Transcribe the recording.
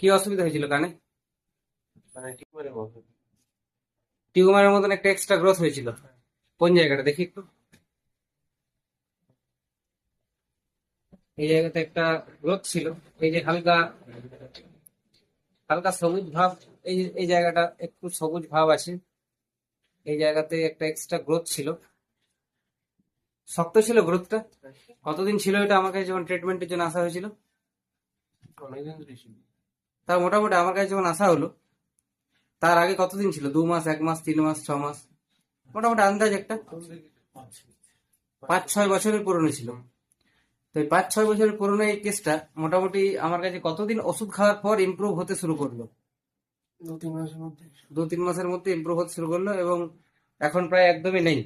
কি অসুবিধা হয়েছিল কানে? মানে টিউমারের মতো। টিউমারের মতন একটা এক্সট্রা গ্রোথ হয়েছিল? কোন জায়গাটা দেখি একটু। এই জায়গাতে একটা গ্রোথ ছিল। এই যে হালকা হালকা সবুজ ভাব, এই জায়গাটা একটু সবুজ ভাব আছে। এই জায়গাতে একটা এক্সট্রা গ্রোথ ছিল। শক্ত ছিল গ্রোথটা। কতদিন ছিল এটা আমার কাছে যখন ট্রিটমেন্টের জন্য আসা হয়েছিল? অনেকদিন ধরে ছিল। তার মোটামুটি আমার কাছে যখন আসা হলো তার আগে কতদিন ছিল? 2 মাস, 1 মাস, 3 মাস, 6 মাস? মোটামুটি আন্দাজ একটা 5-6 বছরের পুরনো ছিল। তো এই 5-6 বছরের পুরনো এই কেসটা মোটামুটি আমার কাছে কতদিন ওষুধ খাওয়ার পর ইমপ্রুভ হতে শুরু করলো? 2-3 মাসের মধ্যে। 2-3 মাসের মধ্যে ইমপ্রুভ হতে শুরু করলো এবং এখন প্রায় একদমই নেই।